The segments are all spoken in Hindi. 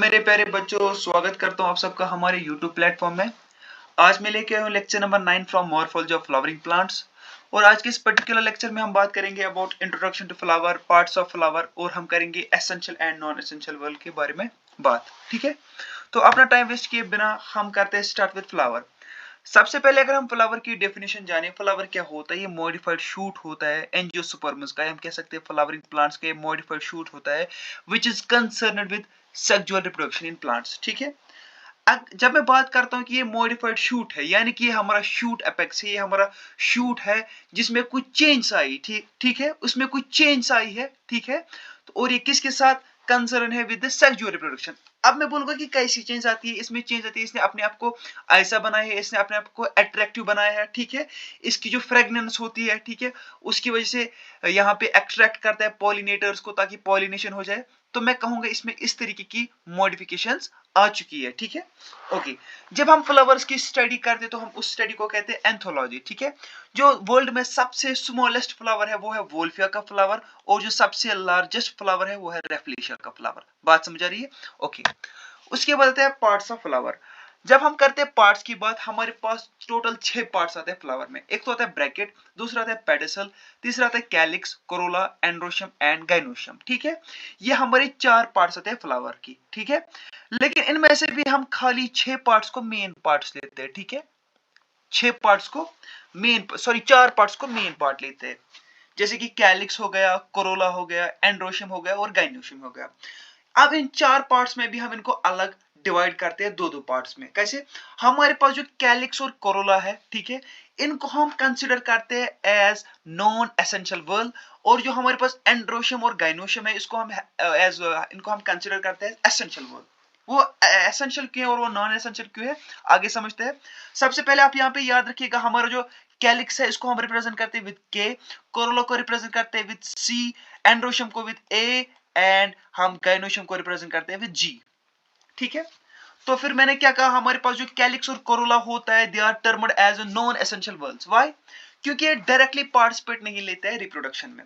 मेरे प्यारे बच्चों, स्वागत करता हूँ आप सबका हमारे YouTube प्लेटफॉर्म में। आज मैं लेके आया हूँ lecture number 9 from morphology of flowering plants. और आज के इस पर्टिकुलर लेक्चर में हम बात करेंगे about introduction to flower, parts of flower, और हम करेंगे essential and non essential whorl के बारे में बात। ठीक है, तो अपना टाइम वेस्ट किए बिना हम करते हैं स्टार्ट विद फ्लावर। सबसे पहले अगर हम फ्लावर की डेफिनेशन जाने, फ्लावर क्या होता है? ये मॉडिफाइड शूट होता है एंजियोस्पर्म्स का, हम कह सकते हैं फ्लावरिंग प्लांट्स का मॉडिफाइड शूट होता है which is concerned with sexual reproduction in plants. ठीक है, जब मैं बात करता हूँ कि ये मॉडिफाइड शूट है, यानी कि ये हमारा शूट एपेक्स है, ये हमारा शूट है जिसमें कुछ चेंज आई, ठीक है, उसमें कुछ चेंज आई है, ठीक है। तो और ये किसके साथ कंसर्न है? With the sexual reproduction. अब मैं बोलूंगा कि कैसी चेंज आती है, इसमें चेंज आती है, इसने अपने आप को ऐसा बनाया है, इसने अपने आप को अट्रैक्टिव बनाया है, ठीक है। इसकी जो फ्रेगनेंस होती है, ठीक है, उसकी वजह से यहाँ पे अट्रैक्ट करता है पॉलिनेटर्स को ताकि पॉलिनेशन हो जाए। तो मैं कहूंगा इसमें इस तरीके की मॉडिफिकेशंस आ चुकी है, ठीक है। ओके, जब हम फ्लावर्स की स्टडी करते तो हम उस स्टडी को कहते हैं एंथोलॉजी, ठीक है। जो वर्ल्ड में सबसे स्मॉलेस्ट फ्लावर है वो है वोल्फिया का फ्लावर, और जो सबसे लार्जेस्ट फ्लावर है वो है रेफ्लिशिया का फ्लावर। बात समझ आ रही है? ओके, उसके बाद आते हैं पार्ट्स ऑफ फ्लावर। जब हम करते हैं पार्ट्स की बात, हमारे पास टोटल 6 पार्ट्स आते हैं फ्लावर में। एक तो आता है ब्रैकेट, दूसरा आता है पेडिसल, तीसरा आता है calyx, Corolla, androecium and gynoecium, ठीक है। ये हमारे 4 पार्ट्स आते हैं फ्लावर की, ठीक है। लेकिन इनमें से भी हम खाली 6 पार्ट्स को मेन पार्ट्स लेते हैं, ठीक है। 6 पार्ट्स को मेन, सॉरी 4 पार्ट्स को मेन पार्ट लेते हैं, जैसे कि कैलिक्स हो गया, कोरोला हो गया, एंड्रोशियम हो गया और गाइनोशियम हो गया। अब इन 4 पार्ट्स में भी हम इनको अलग डिवाइड करते हैं दो पार्ट्स में। कैसे? हमारे पास जो कैलिक्स और कोरोला है, ठीक है, इनको हम कंसीडर करते हैं एज नॉन एसेंशियल वर्ल, और जो हमारे पास एंड्रोशियम और गाइनोशियम है, इसको हम एज इनको हम कंसीडर करते हैं एसेंशियल वर्ल। वो एसेंशियल क्यों है और वो नॉन एसेंशियल क्यों है, आगे समझते हैं। सबसे पहले आप यहाँ पे याद रखिएगा, हमारा जो कैलिक्स है इसको हम रिप्रेजेंट करते हैं विद के, कोरोला को रिप्रेजेंट करते हैं विद सी, एंड्रोशियम को विद ए, एंड हम गाइनोशियम को रिप्रेजेंट करते हैं विद जी, ठीक है। तो फिर मैंने क्या कहा, हमारे पास जो कैलिक्स और कोरोला होता है, they are termed as non essential whorls. Why? क्योंकि ये डायरेक्टली पार्टिसिपेट नहीं लेते हैं रिप्रोडक्शन में।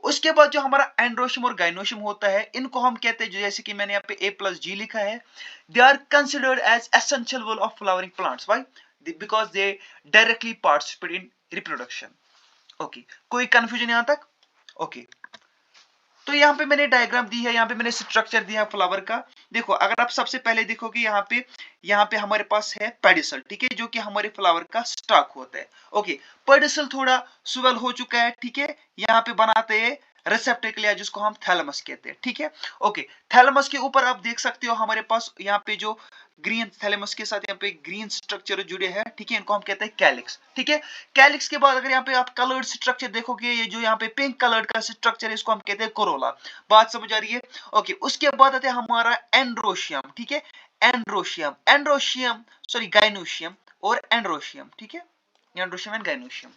उसके बाद जो हमारा एंड्रोशियम और गाइनोशियम होता है, इनको हम कहते हैं, जैसे कि मैंने यहाँ पे A+G लिखा है, they are considered as essential whorl of flowering plants. Why? Because they directly participate in reproduction. Okay, कोई कंफ्यूजन यहाँ तक? ओके, तो यहाँ पे मैंने डायग्राम दी है, यहाँ पे मैंने स्ट्रक्चर दिया है फ्लावर का। देखो, अगर आप सबसे पहले देखोगे यहाँ पे हमारे पास है पेडिसल, ठीक है, जो कि हमारे फ्लावर का स्टॉक होता है। ओके, पेडिसल थोड़ा स्वेल हो चुका है, ठीक है। यहाँ पे बनाते हैं रिसेप्टेकल, जिसको हम थैलेमस कहते हैं, ठीक है। ओके, थैलेमस के ऊपर आप देख सकते हो हमारे पास यहाँ पे जो ग्रीन, थैलेमस के साथ यहाँ पे ग्रीन स्ट्रक्चर जुड़े हैं, ठीक है, इनको हम कहते हैं कैलिक्स, ठीक है। कैलिक्स के बाद अगर यहाँ पे आप कलर्ड स्ट्रक्चर देखोगे, ये जो यहाँ पे पिंक कलर्ड का स्ट्रक्चर है, इसको हम कहते हैं कोरोला। बात समझ आ रही है? ओके, उसके बाद आते हैं हमारा एंड्रोशियम, ठीक है। एंड्रोशियम सॉरी गाइनोशियम और एंड्रोशियम, ठीक है, एंड्रोशियम एंड गाइनोशियम।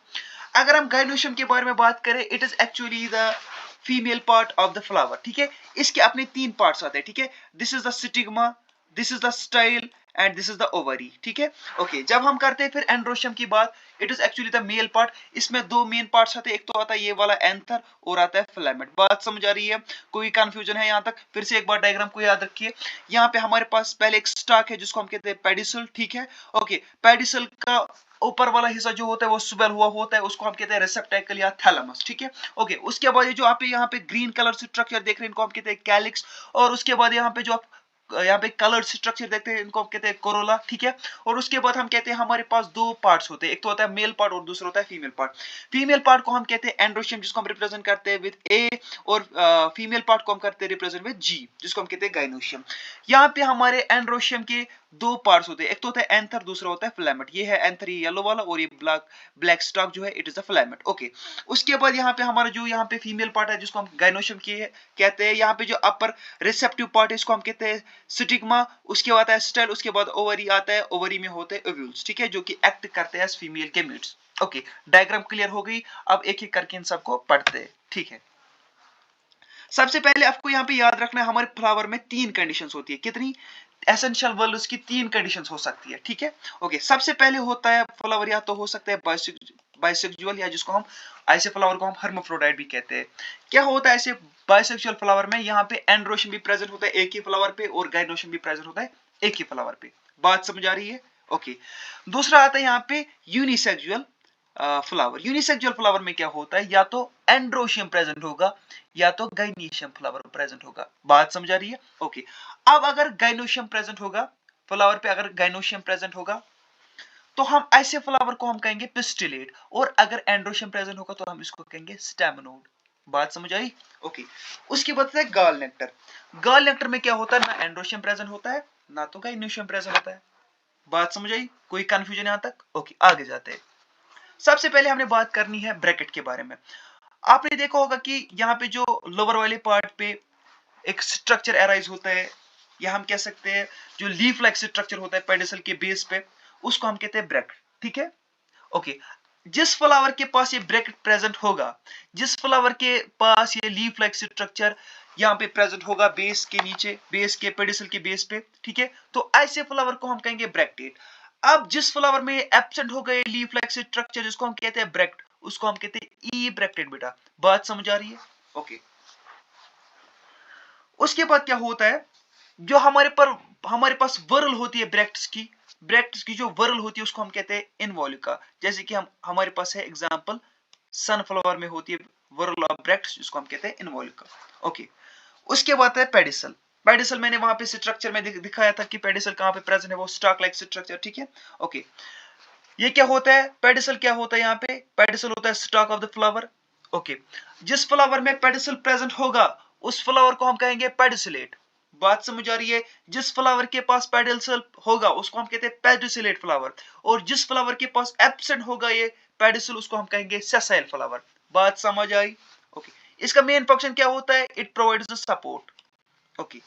अगर हम गाइनोशियम के बारे में बात करें, it is actually the female part of the flower, ठीक है। इसके अपने 3 पार्ट्स आते हैं, ठीक है। This is the stigma, this is the style and this is the ovary, ठीक है। ओके, जब हम करते हैं फिर एंड्रोशियम की बात, it is actually the male part. इसमें 2 मेन पार्ट्स आते हैं, एक तो आता है ये वाला एंथर और आता है फिलामेंट। बात समझ आ रही है? कोई कंफ्यूजन है यहाँ तक? फिर से एक बार डायग्राम को याद रखिए। यहाँ पे हमारे पास पहले एक स्टॉक है जिसको हम कहते हैं पेडिसल, ठीक है। ओके, पेडिसल का ऊपर वाला हिस्सा जो होता है वो स्वेल हुआ होता है, उसको हम कहते हैं रिसेप्टेकल या थैलेमस, ठीक है। ओके, उसके बाद ये जो आप यहाँ पे ग्रीन कलर स्ट्रक्चर देख रहे हैं, इनको हम कहते हैं कैलिक्स, और उसके बाद यहाँ पे जो आप यहाँ पे कलर्ड स्ट्रक्चर देखते हैं, इनको हम कहते हैं कोरोला, ठीक है। और उसके बाद हम कहते हैं हमारे पास 2 पार्ट्स होते हैं, एक तो होता है मेल पार्ट और दूसरा होता है फीमेल पार्ट। फीमेल पार्ट को हम कहते हैं एंड्रोशियम, जिसको हम रिप्रेजेंट करते हैं विद ए, और फीमेल पार्ट को हम करते हैं रिप्रेजेंट विद जी, जिसको हम कहते हैं गाइनोशियम। यहाँ पे हमारे एंड्रोशियम के 2 पार्ट्स होते हैं, एक तो होता है एंथर, दूसरा होता है फिलामेंट। ये है एंथर, ये येलो वाला, और ये ब्लैक स्टॉक जो है it is a filament. Okay, उसके बाद यहाँ पे हमारा जो यहाँ पे फीमेल पार्ट है, जिसको हम गाइनोशियम कहते हैं, यहाँ पे जो अपर रिसेप्टिव पार्ट है, इसको हम कहते हैं स्टिग्मा, उसके बाद आता है स्टेल, उसके बाद ओवरी आता है, ओवरी में होते हैं ओव्यूल्स, ठीक है, जो कि एक्ट करते हैं female gametes. Okay, diagram clear हो गई। अब एक एक करके इन सबको पढ़ते हैं, ठीक है। सबसे पहले आपको यहाँ पे याद रखना है, हमारे फ्लावर में 3 कंडीशंस होती है। कितनी? एसेंशियल वर्ल्स की 3 कंडीशंस हो सकती है, ठीक है। ओके, सबसे पहले होता है फ्लावर या तो हो सकता है बाइसेक्सुअल, या जिसको हम ऐसे फ्लावर को हम हर्माफ्रोडाइट भी कहते हैं। क्या होता है ऐसे बाइसेक्सुअल फ्लावर में, यहाँ पे एंड्रोशियम भी प्रेजेंट होता है एक ही फ्लावर पे और गाइनोशियम भी प्रेजेंट होता है एक ही फ्लावर पे। बात समझ आ रही है? ओके। दूसरा आता है यहाँ पे यूनिसेक्सुअल फ्लावर। यूनिसेक्सुअल फ्लावर में क्या होता है, या तो एंड्रोशियम प्रेजेंट होगा या तो गाइनोशियम फ्लावर प्रेजेंट होगा। बात समझ आ रही है? ओके। अब अगर गाइनोशियम प्रेजेंट होगा फ्लावर पे, अगर गाइनोशियम प्रेजेंट होगा तो हम ऐसे फ्लावर को हम कहेंगे पिस्टिलेट, और अगर एंड्रोशियम प्रेजेंट होगा तो हम इसको कहेंगे स्टेमनोड। बात समझ आई? ओके। उसके बाद है गाल नेक्टर। गाल नेक्टर में क्या होता है, ना एंड्रोशियम प्रेजेंट होता है ना तो गाइनोशियम प्रेजेंट होता है। बात समझ आई? कोई कंफ्यूजन यहां तक? ओके, आगे जाते हैं। सबसे पहले हमने बात करनी है ब्रैकेट के बारे में। आपने देखा होगा कि यहाँ पे जो लोअर वाले पार्ट पे एक स्ट्रक्चर अराइज होता है, या हम कह सकते हैं जो लीफ लाइक स्ट्रक्चर होता है पेडिसल के बेस पे, उसको हम कहते हैं ब्रैकेट। ठीक है? ओके। जिस फ्लावर के पास ये ब्रैकेट प्रेजेंट होगा, जिस फ्लावर के पास ये लीफ लाइक स्ट्रक्चर यहाँ पे प्रेजेंट होगा बेस के नीचे, बेस के पेडिसल के बेस पे, ठीक है, तो ऐसे फ्लावर को हम कहेंगे ब्रैक्टेट। अब जिस फ्लावर में एब्सेंट हो गए लीफ लाइक स्ट्रक्चर, जिसको हम कहते हैं ब्रैक्ट, उसको हम कहते हैं ई ब्रैक्टेट। बेटा बात समझ आ रही है? ओके। उसके बाद क्या होता है, जो हमारे पास वर्ल होती है ब्रैक्ट्स की जो वर्ल होती है उसको हम कहते हैं इनवॉल्यूका। जैसे कि हमारे पास है एग्जांपल, सनफ्लावर में होती है वर्ल ऑफ ब्रैक्ट्स, जिसको हम कहते हैं इनवॉल्यूका। ओके। उसके बाद है पेडिसल। पेडिसल मैंने वहां पे स्ट्रक्चर में दिखाया था कि पेडिसल कहां पे प्रेजेंट है, वो स्टॉक लाइक स्ट्रक्चर। ठीक है? ओके। ये क्या होता है, पेडिसल क्या होता है, यहाँ पे पेडिसल होता है stock of the flower. Okay. जिस फ्लावर में पेडिसल प्रेजेंट होगा उस फ्लावर को हम कहेंगे पेडिसलेट। बात समझ आ रही है? जिस फ्लावर के पास पेडिसल होगा उसको हम कहते हैं पेडिसलेट फ्लावर, और जिस फ्लावर के पास एब्सेंट होगा ये पेडिसल, उसको हम कहेंगे सेसाइल फ्लावर। बात समझ आई? ओके। इसका मेन फंक्शन क्या होता है, it provides the support. Okay.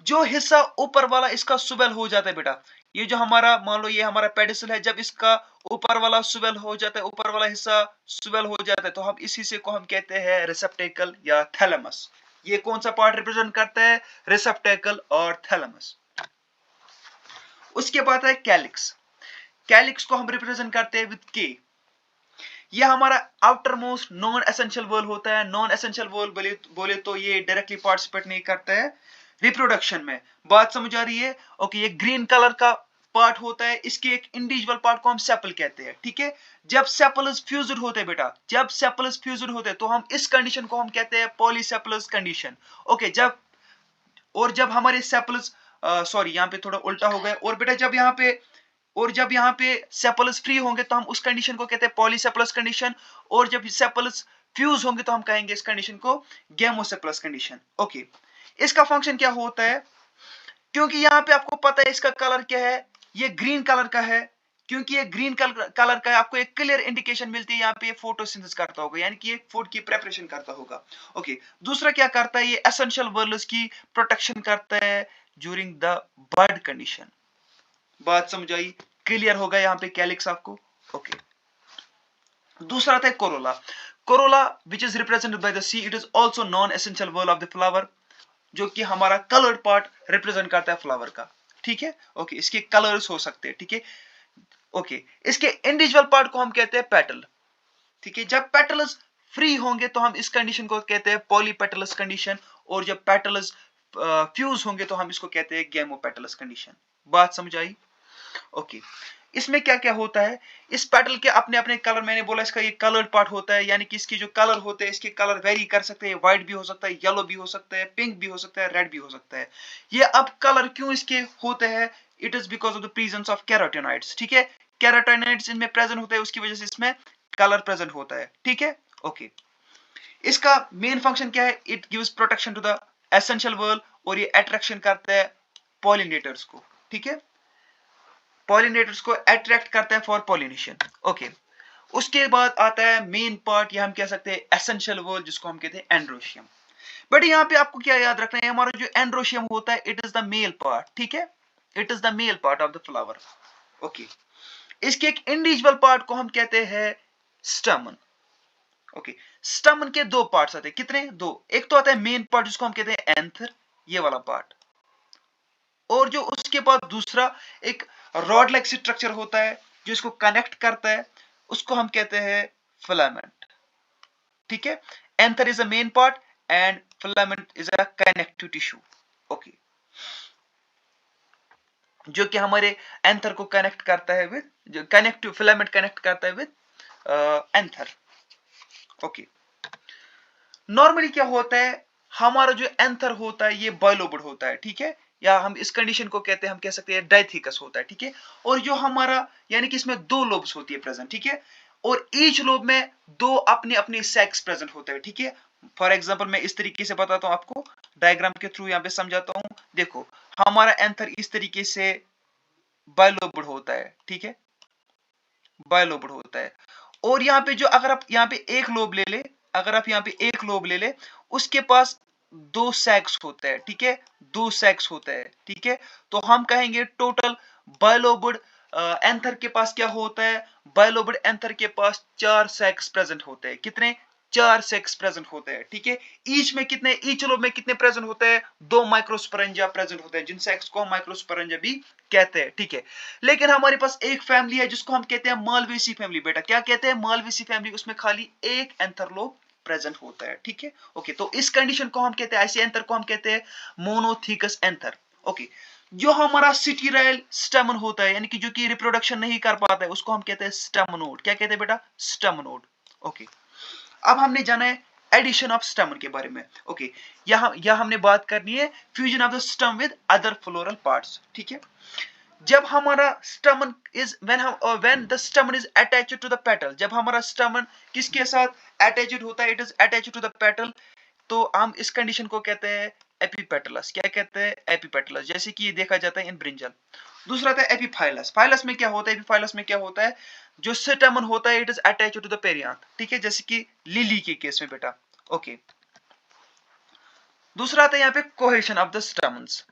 जो हिस्सा ऊपर वाला इसका स्वेल हो जाता है बेटा, ये जो हमारा मान लो ये हमारा पेडिसल है, जब इसका ऊपर वाला स्वेल हो जाता है, ऊपर वाला हिस्सा स्वेल हो जाता है, तो हम इस हिस्से को हम कहते हैं रिसेप्टेकल या थैलेमस। ये कौन सा पार्ट रिप्रेजेंट करता है, रिसेप्टेकल और थैलेमस। उसके बाद है कैलिक्स। कैलिक्स को हम रिप्रेजेंट करते हैं विद के। ये हमारा outer most non essential whorl होता है। नॉन एसेंशियल वर्ल बोले तो ये डायरेक्टली पार्टिसिपेट नहीं करता है रिप्रोडक्शन में। बात समझ आ रही है? ओके। ये ग्रीन कलर का पार्ट होता है, इसके एक इंडिविजुअल पार्ट को हम सेपल कहते हैं। ठीक है? जब सेपल्स फ्यूज्ड होते हैं बेटा, जब सेपल्स फ्यूज्ड होते हैं तो हम इस कंडीशन को हम कहते हैं पॉलीसेपलस कंडीशन। ओके। जब हमारे सेपल्स सॉरी यहाँ पे थोड़ा उल्टा हो गया, और जब यहाँ पे सेपल्स फ्री होंगे तो हम उस कंडीशन को कहते हैं पॉलीसेपलस कंडीशन, और जब सेपल्स फ्यूज होंगे तो हम कहेंगे इस कंडीशन को गेमोसेपलस कंडीशन। ओके। इसका फंक्शन क्या होता है, क्योंकि यहाँ पे आपको पता है इसका कलर क्या है, ये ग्रीन कलर का है। क्योंकि ये ग्रीन कलर का है, आपको एक क्लियर इंडिकेशन मिलती है यहाँ पे फोटोसिंथेसिस करता होगा, यानी कि ये फूड की प्रिपरेशन करता होगा। ओके। दूसरा क्या करता है, ये एसेंशियल वर्ल्स की प्रोटेक्शन करता है ड्यूरिंग द बर्ड कंडीशन। बात समझ आई? क्लियर होगा यहाँ पे कैलिक्स आपको? ओके। दूसरा था corolla. Corolla which is represented by the C, it is also non essential whorl of the flower, जो कि हमारा कलर्ड पार्ट रिप्रेजेंट करता है फ्लावर का। ठीक है? ओके। इसके कलर्स हो सकते हैं। ठीक है? ओके। इसके इंडिविजुअल पार्ट को हम कहते हैं पेटल। ठीक है? जब पेटल्स फ्री होंगे तो हम इस कंडीशन को कहते हैं पॉलीपेटलस कंडीशन, और जब पेटल्स फ्यूज होंगे तो हम इसको कहते हैं गेमोपेटलस कंडीशन। बात समझ आई? ओके। इसमें क्या क्या होता है, इस पेटल के अपने अपने कलर, मैंने बोला इसका ये कलर्ड पार्ट होता है, यानी कि इसके जो कलर होते हैं, इसके कलर वेरी कर सकते हैं, व्हाइट भी हो सकता है, येलो भी हो सकता है, पिंक भी हो सकता है, रेड भी हो सकता है। ये अब कलर क्यों इसके होते हैं, it is because of the presence of carotenoids. ठीक है? कैरोटीनॉइड्स इनमें प्रेजेंट होते हैं, उसकी वजह से इसमें कलर प्रेजेंट होता है। ठीक है? ओके। इसका मेन फंक्शन क्या है, it gives protection to the essential whorl, और ये अट्रैक्शन करता है पॉलिनेटर्स को। ठीक है? पॉलिनेटर्स को अट्रैक्ट करता है फॉर पॉलिनेशन। ओके। उसके बाद आता है मेन पार्ट, या हम कह सकते हैं एसेंशियल वर्ल्ड, जिसको हम कहते हैं एंड्रोशियम। बट यहाँ पे आपको क्या याद रखना है, हमारा जो एंड्रोशियम होता है, it is the male part. ठीक है? It is the male part of the flower. Okay. इसके एक इंडिविजुअल पार्ट को हम कहते हैं स्टमन। ओके। स्टमन के दो पार्ट्स आते हैं, कितने? दो। एक तो आता है मेन पार्ट, जिसको हम कहते हैं एंथर, ये वाला पार्ट, और जो उसके बाद दूसरा एक रॉड लाइक स्ट्रक्चर होता है जो इसको कनेक्ट करता है उसको हम कहते हैं फिलामेंट। ठीक है, anther is a main part and filament is a connective tissue. Okay, जो कि हमारे एंथर को कनेक्ट करता है विद, जो कनेक्टिव फिलामेंट कनेक्ट करता है विद एंथर। ओके, नॉर्मली क्या होता है, हमारा जो एंथर होता है ये बायलोब्ड होता है। ठीक है, या हम इस कंडीशन को कहते हैं, हम कह सकते हैं डाइथिकस होता है। ठीक है, और जो हमारा यानी कि इसमें दो लोब्स होती है प्रेजेंट। ठीक है, और ईच लोब में दो अपने अपने सेक्स प्रेजेंट होते हैं। ठीक है, फॉर एग्जांपल मैं इस तरीके से बताता हूं आपको, डायग्राम के थ्रू यहां पे समझाता हूं। देखो, हमारा एंथर इस तरीके से बायलोब्ड होता है। ठीक है, बायलोब्ड होता है। और यहाँ पे जो, अगर आप यहाँ पे एक लोब ले ले, अगर आप यहाँ पे एक लोब ले ले, उसके पास दो सैक्स होते हैं। ठीक है, दो सैक्स होते हैं। ठीक है, तो हम कहेंगे टोटल बायलोब्ड एंथर के पास क्या होता है, बायलोब्ड एंथर के पास चार सैक्स प्रेजेंट होते हैं। कितने, चार सेक्स प्रेजेंट होते हैं। ठीक है, ईच में कितने, ईच लोब में कितने प्रेजेंट होते हैं, दो माइक्रोस्पोरेंजिया प्रेजेंट होते हैं, जिन सेक्स को हम माइक्रोस्पोरेंजिया भी कहते हैं। ठीक है, लेकिन हमारे पास एक फैमिली है जिसको हम कहते हैं मालवेसी फैमिली। बेटा क्या कहते हैं, मालवेसी फैमिली, उसमें खाली एक एंथर लोब प्रेजेंट होता है। ठीक है, ओके, तो इस कंडीशन को हम कहते हैं, ऐसे एंथर को हम कहते हैं मोनोथीकस एंथर। ओके, जो हमारा सिटीराइल स्टेमन होता है, यानी कि जो कि रिप्रोडक्शन नहीं कर पाता है, उसको हम कहते हैं स्टेमनोड। क्या कहते हैं बेटा, स्टेमनोड। ओके, अब हमने जाना है एडिशन ऑफ स्टेमन के बारे में। ओके, यहाँ हमने बात करनी है fusion of the stem with other floral parts. ठीक है, जब हमारा stamen is when the stamen is attached to the petal, जब हमारा स्टमन किसके साथ अटैच्ड होता है, it is attached to the petal, तो हम इस कंडीशन को कहते हैं एपिपेटलस। क्या कहते हैं, एपिपेटलस, जैसे कि ये देखा जाता है इन ब्रिंजल। दूसरा था एपिफाइलस। फाइलस में क्या होता है, एपिफाइलस में क्या होता है, जो स्टमन होता है it is attached to the perianth. ठीक है, जैसे कि लिली के केस में बेटा। ओके, दूसरा आता है यहाँ पे कोहेशन ऑफ द स्टमन्स।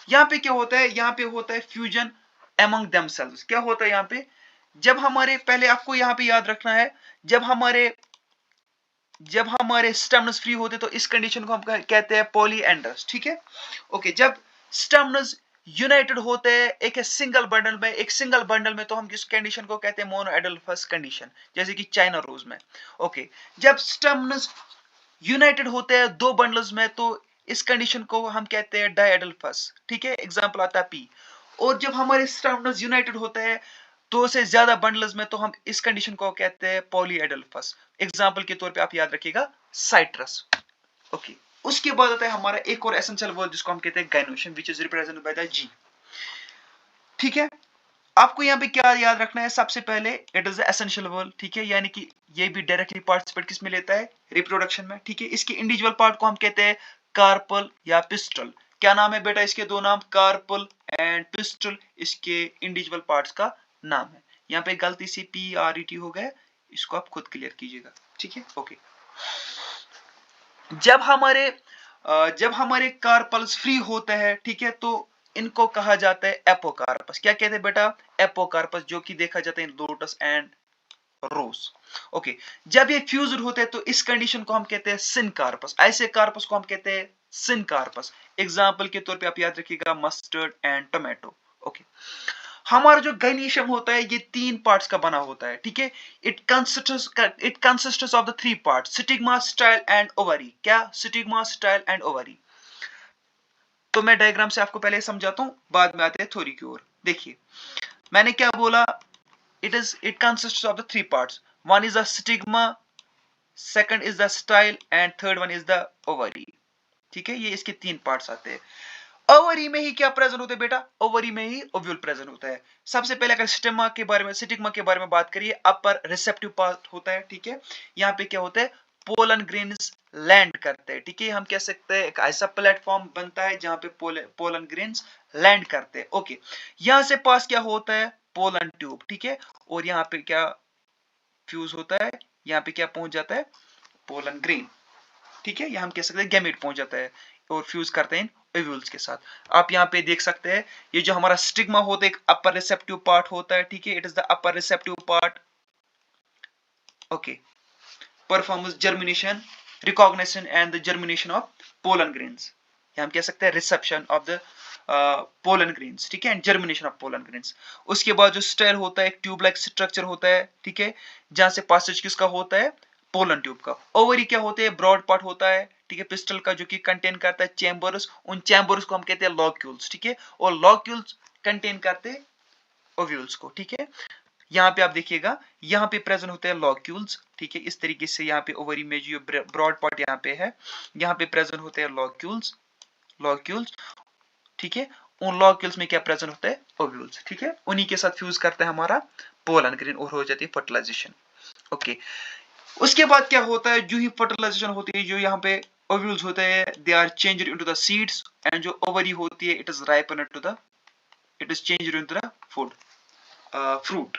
यहाँ पे क्या होता है, यहाँ पे होता है फ्यूजन एमंग देमसेल्व्स। क्या होता है यहाँ पे, जब हमारे, पहले आपको यहाँ पे याद रखना है, जब हमारे स्टेमनस फ्री होते तो इस कंडीशन को हम कहते हैं पॉलीएंड्रस। ठीक है, ओके, जब स्टेमनस यूनाइटेड होते हैं एक सिंगल बंडल में, तो हम किस कंडीशन को कहते हैं मोनोएडल्फस कंडीशन, जैसे कि चाइना रोज में। ओके, जब स्टेमनस यूनाइटेड होते हैं दो बंडल्स में, तो इस कंडीशन को हम कहते हैं डायएडल्फस। ठीक है, एग्जांपल आता है पी। और जब हमारे स्टेमनस यूनाइटेड होते हैं दो से ज्यादा बंडल्स में, तो हम इस कंडीशन को कहते हैं पॉलीएडल्फस। एग्जांपल के तौर पे आप याद रखिएगा साइट्रस। ओके, उसके बाद आता है हमारा एक और एसेंशियल वर्ड जिसको हम कहते हैं gynoecium, which is represented by the G. ठीक है, आपको यहाँ पे क्या याद रखना है, सबसे पहले इट इज एसेंशियल वर्ड। ठीक है, यानी कि ये भी डायरेक्टली पार्टिसिपेट किस में लेता है, रिप्रोडक्शन में। ठीक है, इसके इंडिविजुअल पार्ट को हम कहते हैं कार्पल या पिस्टल। क्या नाम है बेटा इसके, दो नाम, कार्पल एंड पिस्टल, इसके इंडिविजुअल पार्ट्स का नाम है। यहाँ पे गलती से PRET हो गया, इसको आप खुद क्लियर कीजिएगा। ठीक है, ओके, जब हमारे कार्पल्स फ्री होते हैं, ठीक है, तो इनको कहा जाता है एपोकार्पस। क्या कहते हैं बेटा, एपोकार्पस, जो कि देखा जाता है इन लोटस एंड रोज। ओके, जब ये फ्यूज्ड होते हैं तो इस कंडीशन को हम कहते हैं सिनकार्पस। ऐसे कार्पस को हम कहते हैं सिनकार्पस। एग्जांपल के तौर पे आप याद रखिएगा मस्टर्ड एंड टोमेटो। ओके, हमारा जो गाइनिशियम होता है ये तीन पार्ट्स का बना होता है। ठीक है, it consists of the three parts, stigma, style and ovary. क्या, स्टिग्मा, स्टाइल एंड ओवरी। तो मैं डायग्राम से आपको पहले समझाता हूं, बाद में आते हैं थ्योरी की ओर। देखिए, मैंने क्या बोला, it consists of the three parts. One is the stigma, second is the style and third one is the ovary. ठीक है, ये इसके तीन पार्ट्स आते हैं। ओवरी में ही क्या प्रेजेंट होता है बेटा, ओवरी में ही ओव्यूल प्रेजेंट होता है। सबसे पहले अगर स्टिग्मा के बारे में बात करिए, अपर रिसेप्टिव पार्ट होता है। ठीक है, यहाँ पे क्या होता है, पोलन ग्रेन्स लैंड करते हैं। ठीक है, हम कह सकते हैं एक ऐसा प्लेटफॉर्म बनता है जहां पे पोलन ग्रेन्स लैंड करते हैं। ओके, यहां से पास क्या होता है, पोलन ट्यूब। ठीक है, और यहाँ पे क्या फ्यूज होता है, यहाँ पे क्या पहुंच जाता है, पोलन ग्रेन। ठीक है, यहाँ हम कह सकते हैं गैमेट पहुंच जाता है और फ्यूज करते हैं ओव्यूल्स के साथ। आप यहाँ पे देख सकते हैं, ये जो हमारा स्टिग्मा होता है एक अपर रिसेप्टिव पार्ट होता है। ठीक है, it is the upper receptive part. Okay, performs germination, recognition and the germination of pollen grains. हम कह सकते हैं reception of the pollen grains, ठीक है, and germination of pollen grains. उसके बाद जो स्टेल होता है, एक ट्यूब लाइक स्ट्रक्चर होता है, ठीक है, जहां से पासेज किसका होता है, पोलन ट्यूब का। ओवरी क्या होते हैं, ब्रॉड पार्ट होता है, ठीक है, पिस्टल का, जो कि कंटेन करता है चैम्बर्स। उन चैम्बर्स को हम कहते हैं लॉक्यूल्स, ठीक है, और लॉक्यूल्स कंटेन करते हैं ओव्यूल्स को, ठीक है। यहाँ पे आप देखिएगा, यहाँ पे प्रेजेंट होते हैं लॉक्यूल्स, ठीक है, इस तरीके से यहाँ पे ओवरी में जो ब्रॉड पार्ट यहाँ पे है, यहाँ पे प्रेजेंट होते हैं लॉक्यूल्स, लॉक्यूल्स, ठीक है। उन लॉक्यूल्स में क्या प्रेजेंट होता है, ओव्यूल्स, ठीक है, उन्हीं के साथ फ्यूज करता है हमारा पोलन ग्रेन और हो जाती है फर्टिलाइजेशन। ओके, उसके बाद क्या होता है, जो ही फर्टिलाइजेशन होती है, जो यहाँ पे ओव्यूल्स होते हैं, they are changed into the seeds, and जो ओवरी होती है, it is ripen to the, it is changed into the food, fruit.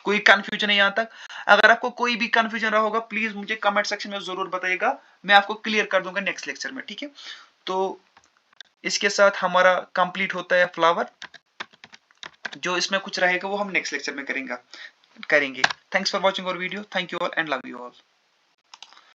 कोई कंफ्यूजन है यहाँ तक? अगर आपको कोई भी कंफ्यूजन रहा होगा, प्लीज मुझे कमेंट सेक्शन में जरूर बताइएगा, मैं आपको क्लियर कर दूंगा नेक्स्ट लेक्चर में, ठीक है। तो इसके साथ हमारा कंप्लीट होता है फ्लावर। जो इसमें कुछ रहेगा वो हम नेक्स्ट लेक्चर में करेंगे। Thanks for watching our video, thank you all and love you all.